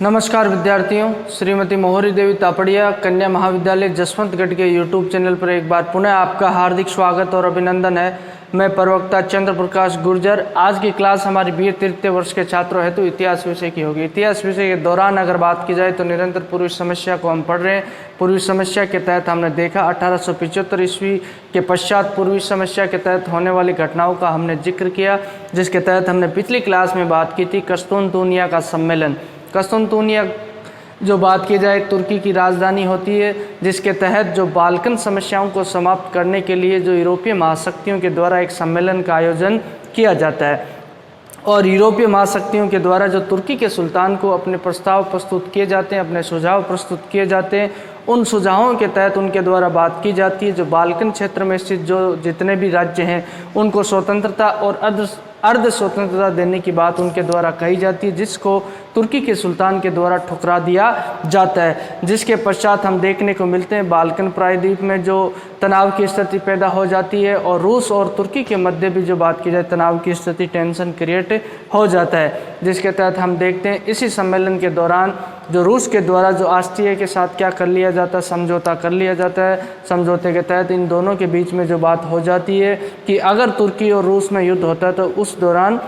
नमस्कार विद्यार्थियों, श्रीमती मोहरी देवी तापड़िया कन्या महाविद्यालय जसवंतगढ़ के यूट्यूब चैनल पर एक बार पुनः आपका हार्दिक स्वागत और अभिनंदन है। मैं प्रवक्ता चंद्र प्रकाश गुर्जर। आज की क्लास हमारी BA तृतीय वर्ष के छात्रों हेतु इतिहास विषय की होगी। इतिहास विषय के दौरान अगर बात की जाए तो निरंतर पूर्वी समस्या को हम पढ़ रहे हैं। पूर्वी समस्या के तहत हमने देखा 1875 ईस्वी के पश्चात पूर्वी समस्या के तहत होने वाली घटनाओं का हमने जिक्र किया, जिसके तहत हमने पिछली क्लास में बात की थी कस्तूनतूनिया का सम्मेलन। कस्तूनतूनिया जो बात की जाए तुर्की की राजधानी होती है, जिसके तहत जो बाल्कन समस्याओं को समाप्त करने के लिए जो यूरोपीय महाशक्तियों के द्वारा एक सम्मेलन का आयोजन किया जाता है और यूरोपीय महाशक्तियों के द्वारा जो तुर्की के सुल्तान को अपने प्रस्ताव प्रस्तुत किए जाते हैं, अपने सुझाव प्रस्तुत किए जाते हैं, उन सुझावों के तहत उनके द्वारा बात की जाती है जो बाल्कन क्षेत्र में स्थित जो जितने भी राज्य हैं उनको स्वतंत्रता और अर्ध स्वतंत्रता देने की बात उनके द्वारा कही जाती है, जिसको तुर्की के सुल्तान के द्वारा ठुकरा दिया जाता है। जिसके पश्चात हम देखने को मिलते हैं बाल्कन प्रायद्वीप में जो तनाव की स्थिति पैदा हो जाती है और रूस और तुर्की के मध्य भी जो बात की जाए तनाव की स्थिति, टेंशन क्रिएट हो जाता है। जिसके तहत हम देखते हैं इसी सम्मेलन के दौरान जो रूस के द्वारा जो ऑस्ट्रिया के साथ क्या कर लिया जाता है, समझौता कर लिया जाता है। समझौते के तहत इन दोनों के बीच में जो बात हो जाती है कि अगर तुर्की और रूस में युद्ध होता है तो उस दौरान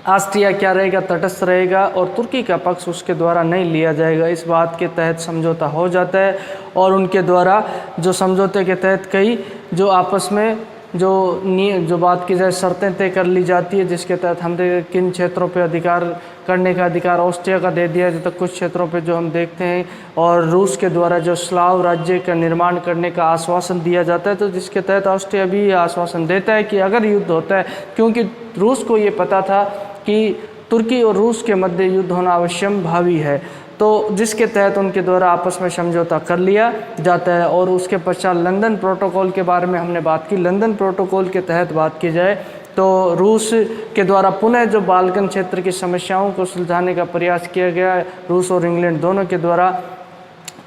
ऑस्ट्रिया क्या रहेगा, तटस्थ रहेगा और तुर्की का पक्ष उसके द्वारा नहीं लिया जाएगा। इस बात के तहत समझौता हो जाता है और उनके द्वारा जो समझौते के तहत कई जो आपस में जो बात की जाए शर्तें तय कर ली जाती है, जिसके तहत हम किन क्षेत्रों पे अधिकार करने का अधिकार ऑस्ट्रिया का दे दिया जाता है, कुछ क्षेत्रों पे जो हम देखते हैं, और रूस के द्वारा जो स्लाव राज्य का निर्माण करने का आश्वासन दिया जाता है। तो जिसके तहत ऑस्ट्रिया भी ये आश्वासन देता है कि अगर युद्ध होता है, क्योंकि रूस को ये पता था कि तुर्की और रूस के मध्य युद्ध होना अवश्यम भावी है, तो जिसके तहत उनके द्वारा आपस में समझौता कर लिया जाता है। और उसके पश्चात लंदन प्रोटोकॉल के बारे में हमने बात की। लंदन प्रोटोकॉल के तहत बात की जाए तो रूस के द्वारा पुनः जो बाल्कन क्षेत्र की समस्याओं को सुलझाने का प्रयास किया गया है, रूस और इंग्लैंड दोनों के द्वारा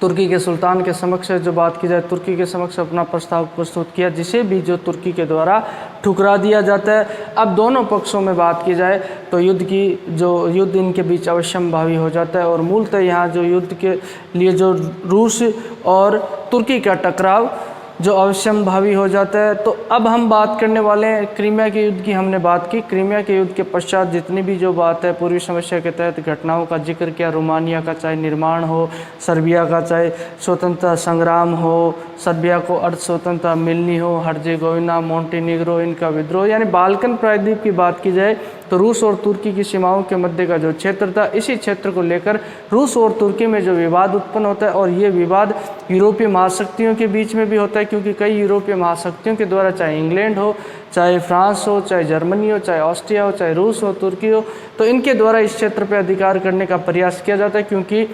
तुर्की के सुल्तान के समक्ष जो बात की जाए तुर्की के समक्ष अपना प्रस्ताव प्रस्तुत किया, जिसे भी जो तुर्की के द्वारा ठुकरा दिया जाता है। अब दोनों पक्षों में बात की जाए तो युद्ध इनके बीच अवश्यम भावी हो जाता है और मूलतः यहाँ जो युद्ध के लिए जो रूस और तुर्की का टकराव जो अवश्यम भावी हो जाता है। तो अब हम बात करने वाले हैं क्रीमिया के युद्ध की। हमने बात की क्रीमिया के युद्ध के पश्चात जितनी भी जो बात है पूर्वी समस्या के तहत घटनाओं का जिक्र किया। रोमानिया का चाहे निर्माण हो, सर्बिया का चाहे स्वतंत्रता संग्राम हो, सर्बिया को अर्ध स्वतंत्रता मिलनी हो, हर्जेगोविना, मोंटेनीग्रो इनका विद्रोह, यानी बाल्कन प्रायद्वीप की बात की जाए तो रूस और तुर्की की सीमाओं के मध्य का जो क्षेत्र था, इसी क्षेत्र को लेकर रूस और तुर्की में जो विवाद उत्पन्न होता है और ये विवाद यूरोपीय महाशक्तियों के बीच में भी होता है, क्योंकि कई यूरोपीय महाशक्तियों के द्वारा चाहे इंग्लैंड हो, चाहे फ्रांस हो, चाहे जर्मनी हो, चाहे ऑस्ट्रिया हो, चाहे रूस हो, तुर्की हो, तो इनके द्वारा इस क्षेत्र पर अधिकार करने का प्रयास किया जाता है, क्योंकि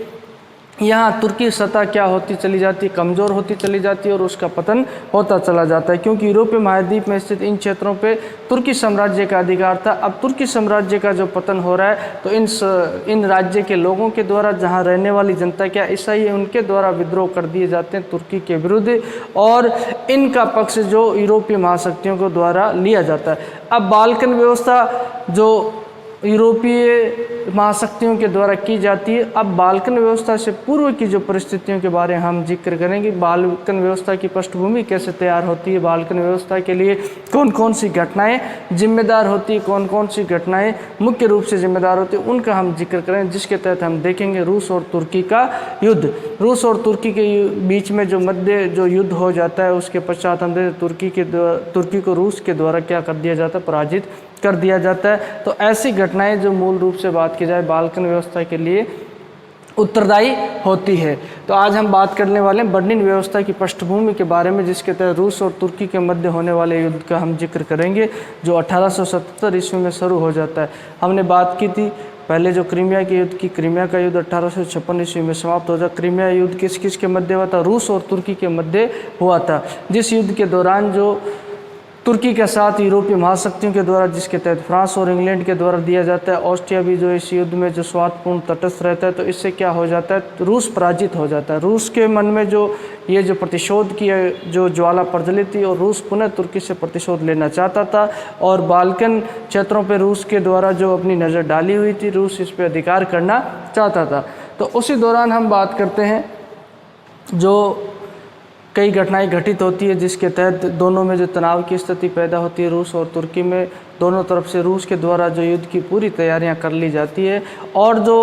यहाँ तुर्की सत्ता क्या होती चली जाती है, कमज़ोर होती चली जाती है और उसका पतन होता चला जाता है, क्योंकि यूरोपीय महाद्वीप में स्थित इन क्षेत्रों पे तुर्की साम्राज्य का अधिकार था। अब तुर्की साम्राज्य का जो पतन हो रहा है तो इन राज्य के लोगों के द्वारा, जहाँ रहने वाली जनता क्या ईसाई है, उनके द्वारा विद्रोह कर दिए जाते हैं तुर्की के विरुद्ध और इनका पक्ष जो यूरोपीय महाशक्तियों को द्वारा लिया जाता है। अब बाल्कन व्यवस्था जो यूरोपीय महाशक्तियों के द्वारा की जाती है। अब बाल्कन व्यवस्था से पूर्व की जो परिस्थितियों के बारे में हम जिक्र करेंगे। बाल्कन व्यवस्था की पृष्ठभूमि कैसे तैयार होती है, बाल्कन व्यवस्था के लिए कौन कौन सी घटनाएं जिम्मेदार होती है, कौन कौन सी घटनाएं मुख्य रूप से जिम्मेदार होती है, उनका हम जिक्र करें, जिसके तहत हम देखेंगे रूस और तुर्की का युद्ध। रूस और तुर्की के बीच में जो मध्य जो युद्ध हो जाता है, उसके पश्चात हम तुर्की को रूस के द्वारा क्या कर दिया जाता है, पराजित कर दिया जाता है। तो ऐसी घटनाएं जो मूल रूप से बात की जाए बाल्कन व्यवस्था के लिए उत्तरदायी होती है। तो आज हम बात करने वाले हैं बर्लिन व्यवस्था की पृष्ठभूमि के बारे में, जिसके तहत रूस और तुर्की के मध्य होने वाले युद्ध का हम जिक्र करेंगे, जो 1877 ईस्वी में शुरू हो जाता है। हमने बात की थी पहले जो क्रीमिया के युद्ध की। क्रीमिया का युद्ध 1856 ईस्वी में समाप्त हो जाता। क्रीमिया युद्ध किस किस के मध्य हुआ था, रूस और तुर्की के मध्य हुआ था, जिस युद्ध के दौरान जो तुर्की के साथ यूरोपीय महाशक्तियों के द्वारा, जिसके तहत फ्रांस और इंग्लैंड के द्वारा दिया जाता है। ऑस्ट्रिया भी जो इस युद्ध में जो स्वार्थपूर्ण तटस्थ रहता है, तो इससे क्या हो जाता है, रूस पराजित हो जाता है। रूस के मन में जो ये जो प्रतिशोध की जो ज्वाला प्रज्वलित थी, और रूस पुनः तुर्की से प्रतिशोध लेना चाहता था, और बाल्कन क्षेत्रों पर रूस के द्वारा जो अपनी नज़र डाली हुई थी, रूस इस पर अधिकार करना चाहता था। तो उसी दौरान हम बात करते हैं जो कई घटनाएं घटित होती है, जिसके तहत दोनों में जो तनाव की स्थिति पैदा होती है, रूस और तुर्की में, दोनों तरफ से रूस के द्वारा जो युद्ध की पूरी तैयारियां कर ली जाती है। और जो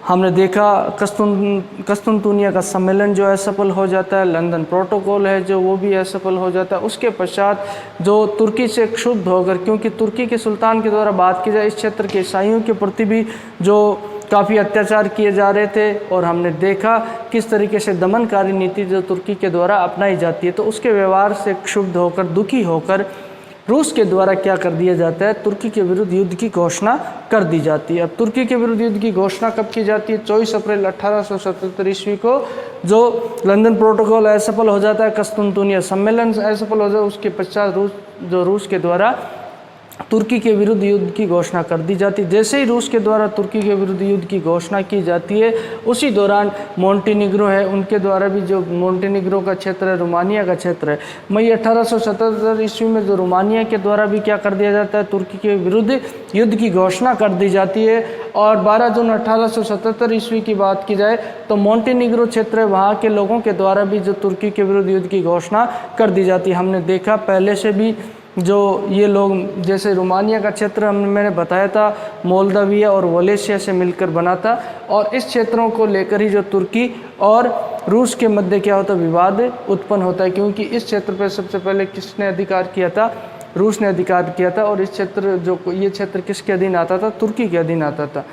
हमने देखा कस्तूनतूनिया का सम्मेलन जो असफल हो जाता है, लंदन प्रोटोकॉल है जो वो भी असफल हो जाता है। उसके पश्चात जो तुर्की से क्षुब्ध होकर, क्योंकि तुर्की के सुल्तान के द्वारा बात की जाए, इस क्षेत्र के ईसाइयों के प्रति भी जो काफ़ी अत्याचार किए जा रहे थे, और हमने देखा किस तरीके से दमनकारी नीति जो तुर्की के द्वारा अपनाई जाती है, तो उसके व्यवहार से क्षुब्ध होकर, दुखी होकर रूस के द्वारा क्या कर दिया जाता है, तुर्की के विरुद्ध युद्ध की घोषणा कर दी जाती है। अब तुर्की के विरुद्ध युद्ध की घोषणा कब की जाती है, 24 अप्रैल 1877 ईस्वी को, जो लंदन प्रोटोकॉल असफल हो जाता है, कस्तूनतूनिया सम्मेलन असफल हो जाता है। उसके पश्चात रूस के द्वारा तुर्की के विरुद्ध युद्ध की घोषणा कर दी जाती। जैसे ही रूस के द्वारा तुर्की के विरुद्ध युद्ध की घोषणा की जाती है, उसी दौरान मोंटेनिग्रो है, उनके द्वारा भी, जो मोंटेनिग्रो का क्षेत्र है, रोमानिया का क्षेत्र है, मई 1877 ईस्वी में जो रोमानिया के द्वारा भी क्या कर दिया जाता है, तुर्की के विरुद्ध युद्ध की घोषणा कर दी जाती है। और 12 जून 1877 ईस्वी की बात की जाए तो मोंटेनिग्रो क्षेत्र है, वहाँ के लोगों के द्वारा भी जो तुर्की के विरुद्ध युद्ध की घोषणा कर दी जाती है। हमने देखा पहले से भी जो ये लोग, जैसे रोमानिया का क्षेत्र मैंने बताया था, मोल्दाविया और वलेशिया से मिलकर बना था, और इस क्षेत्रों को लेकर ही जो तुर्की और रूस के मध्य क्या होता है, विवाद उत्पन्न होता है। क्योंकि इस क्षेत्र पर सबसे पहले किसने अधिकार किया था, रूस ने अधिकार किया था, और इस क्षेत्र जो ये क्षेत्र किसके अधीन आता था, तुर्की के अधीन आता था।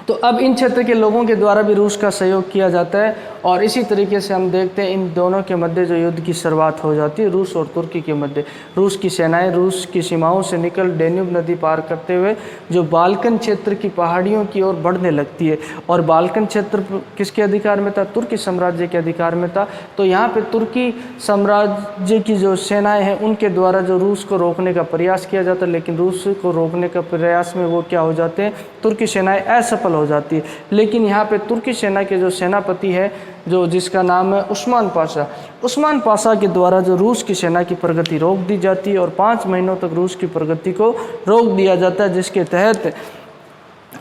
तो अब इन क्षेत्र के लोगों के द्वारा भी रूस का सहयोग किया जाता है, और इसी तरीके से हम देखते हैं इन दोनों के मध्य जो युद्ध की शुरुआत हो जाती है, रूस और तुर्की के मध्य। रूस की सेनाएं रूस की सीमाओं से निकल डेन्यूब नदी पार करते हुए जो बाल्कन क्षेत्र की पहाड़ियों की ओर बढ़ने लगती है, और बाल्कन क्षेत्र किसके अधिकार में था, तुर्की साम्राज्य के अधिकार में था। तो यहाँ पे तुर्की साम्राज्य की जो सेनाएं हैं, उनके द्वारा जो रूस को रोकने का प्रयास किया जाता है, लेकिन रूस को रोकने का प्रयास में वो क्या हो जाते हैं, तुर्की सेनाएं असफल हो जाती है। लेकिन यहाँ पे तुर्की सेना के जो सेनापति है, जो जिसका नाम है उस्मान पाशा के द्वारा जो रूस की सेना की प्रगति रोक दी जाती है, और 5 महीनों तक रूस की प्रगति को रोक दिया जाता है, जिसके तहत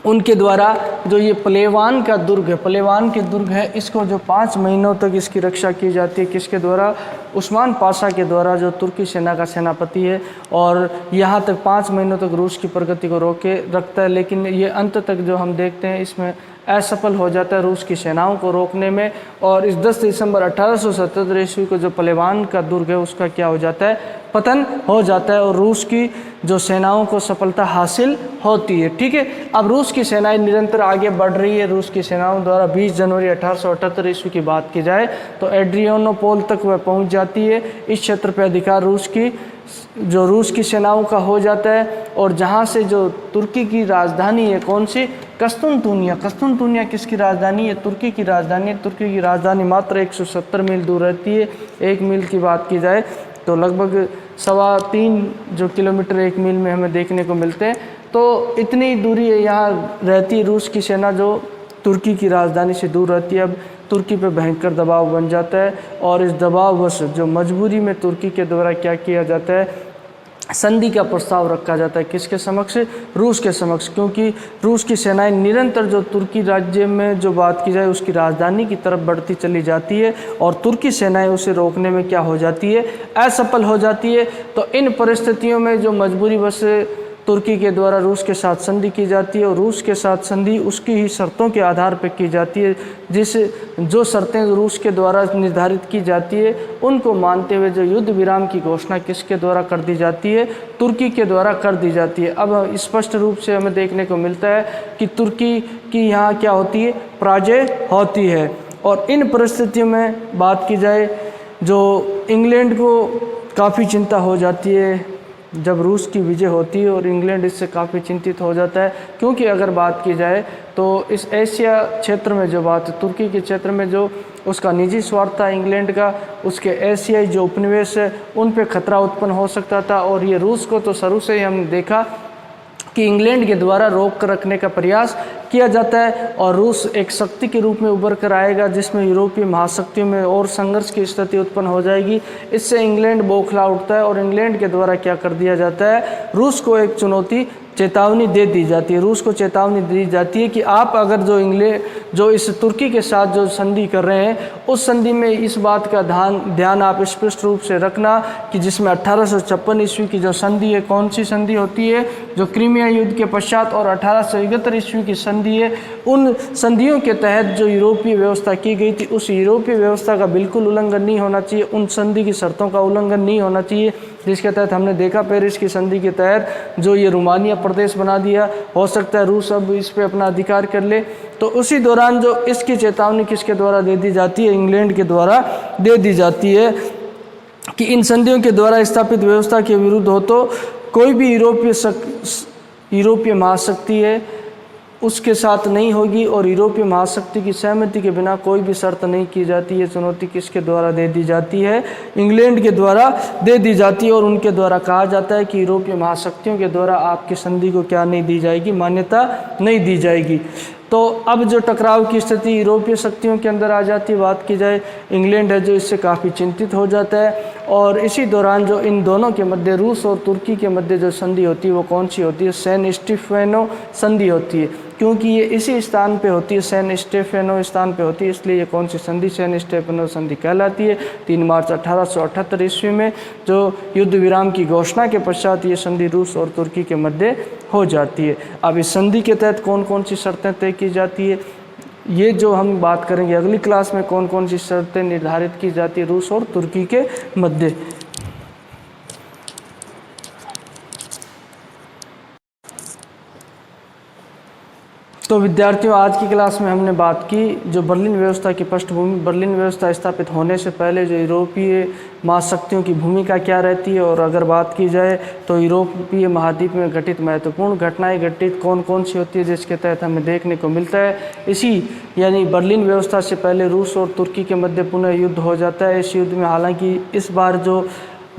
उनके द्वारा जो ये प्लेवान का दुर्ग है, प्लेवान के दुर्ग है, इसको जो 5 महीनों तक इसकी रक्षा की जाती है, किसके द्वारा, उस्मान पाशा के द्वारा, जो तुर्की सेना का सेनापति है। और यहाँ तक 5 महीनों तक रूस की प्रगति को रोके रखता है, लेकिन ये अंत तक जो हम देखते हैं इसमें असफल हो जाता है रूस की सेनाओं को रोकने में। और इस 10 दिसंबर 1877 ईस्वी को जो प्लेवान का दुर्ग है, उसका क्या हो जाता है, पतन हो जाता है, और रूस की जो सेनाओं को सफलता हासिल होती है। ठीक है, अब रूस की सेनाएं निरंतर आगे बढ़ रही है। रूस की सेनाओं द्वारा 20 जनवरी 1878 ईस्वी की बात की जाए तो एड्रियानोपोल तक वह पहुंच जाती है। इस क्षेत्र पर अधिकार रूस की सेनाओं का हो जाता है, और जहां से जो तुर्की की राजधानी है, कौन सी, कस्तूनतूनिया किसकी राजधानी है, तुर्की की राजधानी है। तुर्की की राजधानी मात्र 170 मील दूर रहती है। 1 मील की बात की जाए तो लगभग 3.25 जो किलोमीटर 1 मील में हमें देखने को मिलते हैं। तो इतनी दूरी यहाँ रहती है रूस की सेना, जो तुर्की की राजधानी से दूर रहती है। अब तुर्की पे भयंकर दबाव बन जाता है, और इस दबाववश जो मजबूरी में तुर्की के द्वारा क्या किया जाता है, संधि का प्रस्ताव रखा जाता है, किसके समक्ष, रूस के समक्ष। क्योंकि रूस की सेनाएं निरंतर जो तुर्की राज्य में जो बात की जाए उसकी राजधानी की तरफ बढ़ती चली जाती है, और तुर्की सेनाएं उसे रोकने में क्या हो जाती है, असफल हो जाती है। तो इन परिस्थितियों में जो मजबूरी बस तुर्की के द्वारा रूस के साथ संधि की जाती है, और रूस के साथ संधि उसकी ही शर्तों के आधार पर की जाती है, जो शर्तें रूस के द्वारा निर्धारित की जाती है, उनको मानते हुए जो युद्ध विराम की घोषणा किसके द्वारा कर दी जाती है, तुर्की के द्वारा कर दी जाती है। अब स्पष्ट रूप से हमें देखने को मिलता है कि तुर्की की यहाँ क्या होती है, पराजय होती है। और इन परिस्थितियों में बात की जाए, जो इंग्लैंड को काफ़ी चिंता हो जाती है जब रूस की विजय होती है, और इंग्लैंड इससे काफ़ी चिंतित हो जाता है। क्योंकि अगर बात की जाए तो इस एशिया क्षेत्र में जो बात है, तुर्की के क्षेत्र में जो उसका निजी स्वार्थ था इंग्लैंड का, उसके एशियाई जो उपनिवेश है उन पे खतरा उत्पन्न हो सकता था। और ये रूस को तो शुरू से ही हमने देखा कि इंग्लैंड के द्वारा रोक कर रखने का प्रयास किया जाता है और रूस एक शक्ति के रूप में उभर कर आएगा जिसमें यूरोपीय महाशक्तियों में और संघर्ष की स्थिति उत्पन्न हो जाएगी। इससे इंग्लैंड बौखला उठता है और इंग्लैंड के द्वारा क्या कर दिया जाता है, रूस को एक चुनौती चेतावनी दे दी जाती है। रूस को चेतावनी दी जाती है कि आप अगर जो इस तुर्की के साथ जो संधि कर रहे हैं उस संधि में इस बात का ध्यान आप स्पष्ट रूप से रखना कि जिसमें 1856 ईस्वी की जो संधि है, कौन सी संधि होती है, जो क्रीमिया युद्ध के पश्चात, और 1871 ईस्वी की संधि है। उन संधियों के तहत जो यूरोपीय व्यवस्था की गई थी उस यूरोपीय व्यवस्था का बिल्कुल उल्लंघन नहीं होना चाहिए, उन संधि की शर्तों का उल्लंघन नहीं होना चाहिए, जिसके तहत हमने देखा पेरिस की संधि के तहत जो ये रोमानिया प्रदेश बना दिया, हो सकता है रूस अब इस पे अपना अधिकार कर ले। तो उसी दौरान जो इसकी चेतावनी किसके द्वारा दे दी जाती है, इंग्लैंड के द्वारा दे दी जाती है कि इन संधियों के द्वारा स्थापित व्यवस्था के विरुद्ध हो तो कोई भी यूरोपीय महाशक्ति है उसके साथ नहीं होगी और यूरोपीय महाशक्ति की सहमति के बिना कोई भी शर्त नहीं की जाती है। चुनौती किसके द्वारा दे दी जाती है, इंग्लैंड के द्वारा दे दी जाती है और उनके द्वारा कहा जाता है कि यूरोपीय महाशक्तियों के द्वारा आपकी संधि को क्या नहीं दी जाएगी, मान्यता नहीं दी जाएगी। तो अब जो टकराव की स्थिति यूरोपीय शक्तियों के अंदर आ जाती है, बात की जाए इंग्लैंड है जो इससे काफ़ी चिंतित हो जाता है और इसी दौरान जो इन दोनों के मध्य, रूस और तुर्की के मध्य जो संधि होती है वो कौन सी होती है, सैन स्टीफेनो संधि होती है। क्योंकि ये इसी स्थान पे होती है, सैन स्टेफेनो स्थान पे होती है, इसलिए ये कौन सी संधि सैन स्टेफेनो संधि कहलाती है। 3 मार्च 1878 ईस्वी में जो युद्ध विराम की घोषणा के पश्चात ये संधि रूस और तुर्की के मध्य हो जाती है। अब इस संधि के तहत कौन कौन सी शर्तें तय की जाती है, ये जो हम बात करेंगे अगली क्लास में, कौन कौन सी शर्तें निर्धारित की जाती है रूस और तुर्की के मध्य। तो विद्यार्थियों, आज की क्लास में हमने बात की जो बर्लिन व्यवस्था की पृष्ठभूमि, बर्लिन व्यवस्था स्थापित होने से पहले जो यूरोपीय महाशक्तियों की भूमिका क्या रहती है, और अगर बात की जाए तो यूरोपीय महाद्वीप में घटित महत्वपूर्ण घटनाएं घटित कौन कौन सी होती है जिसके तहत हमें देखने को मिलता है। इसी यानी बर्लिन व्यवस्था से पहले रूस और तुर्की के मध्य पुनः युद्ध हो जाता है। इस युद्ध में हालांकि इस बार जो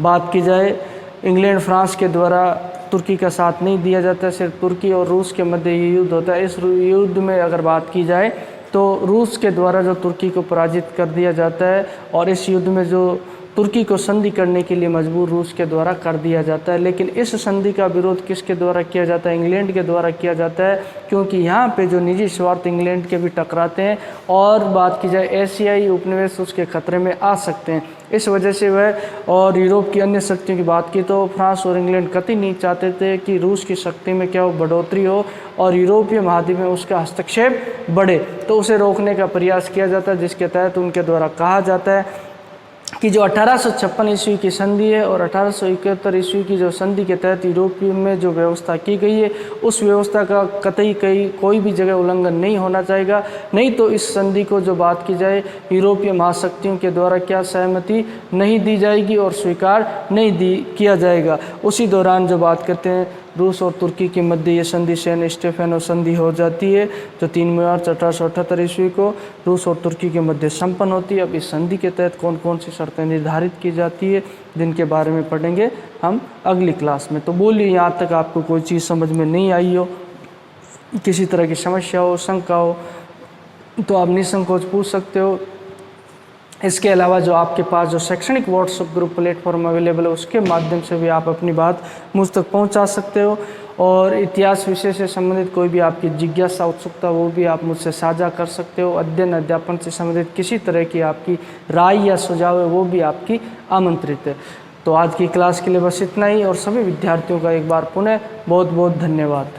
बात की जाए इंग्लैंड फ्रांस के द्वारा तुर्की का साथ नहीं दिया जाता, सिर्फ तुर्की और रूस के मध्य ये युद्ध होता है। इस युद्ध में अगर बात की जाए तो रूस के द्वारा जो तुर्की को पराजित कर दिया जाता है और इस युद्ध में जो तुर्की को संधि करने के लिए मजबूर रूस के द्वारा कर दिया जाता है। लेकिन इस संधि का विरोध किसके द्वारा किया जाता है, इंग्लैंड के द्वारा किया जाता है, क्योंकि यहाँ पे जो निजी स्वार्थ इंग्लैंड के भी टकराते हैं और बात की जाए एशियाई उपनिवेश उसके खतरे में आ सकते हैं। इस वजह से वह और यूरोप की अन्य शक्तियों की बात की तो फ्रांस और इंग्लैंड कतई नहीं चाहते थे कि रूस की शक्ति में क्या हो बढ़ोतरी हो और यूरोपीय महाद्वीप में उसका हस्तक्षेप बढ़े, तो उसे रोकने का प्रयास किया जाता है, जिसके तहत उनके द्वारा कहा जाता है कि जो 1856 ईस्वी की संधि है और 1871 ईस्वी की जो संधि के तहत यूरोपीय में जो व्यवस्था की गई है उस व्यवस्था का कतई कोई भी जगह उल्लंघन नहीं होना चाहिए। नहीं तो इस संधि को जो बात की जाए यूरोपीय महाशक्तियों के द्वारा क्या सहमति नहीं दी जाएगी और स्वीकार नहीं किया जाएगा। उसी दौरान जो बात करते हैं रूस और तुर्की के मध्य ये संधि सैन स्टेफेनो संधि हो जाती है, जो 3 मार्च 1878 ईस्वी को रूस और तुर्की के मध्य संपन्न होती है। अब इस संधि के तहत कौन कौन सी शर्तें निर्धारित की जाती है जिनके बारे में पढ़ेंगे हम अगली क्लास में। तो बोलिए यहाँ तक आपको कोई चीज़ समझ में नहीं आई हो, किसी तरह की समस्या हो, शंका हो तो आप निसंकोच पूछ सकते हो। इसके अलावा जो आपके पास जो शैक्षणिक व्हाट्सएप ग्रुप प्लेटफॉर्म अवेलेबल है उसके माध्यम से भी आप अपनी बात मुझ तक पहुंचा सकते हो और इतिहास विषय से संबंधित कोई भी आपकी जिज्ञासा उत्सुकता वो भी आप मुझसे साझा कर सकते हो। अध्ययन अध्यापन से संबंधित किसी तरह की आपकी राय या सुझाव है वो भी आपकी आमंत्रित है। तो आज की क्लास के लिए बस इतना ही और सभी विद्यार्थियों का एक बार पुनः बहुत बहुत धन्यवाद।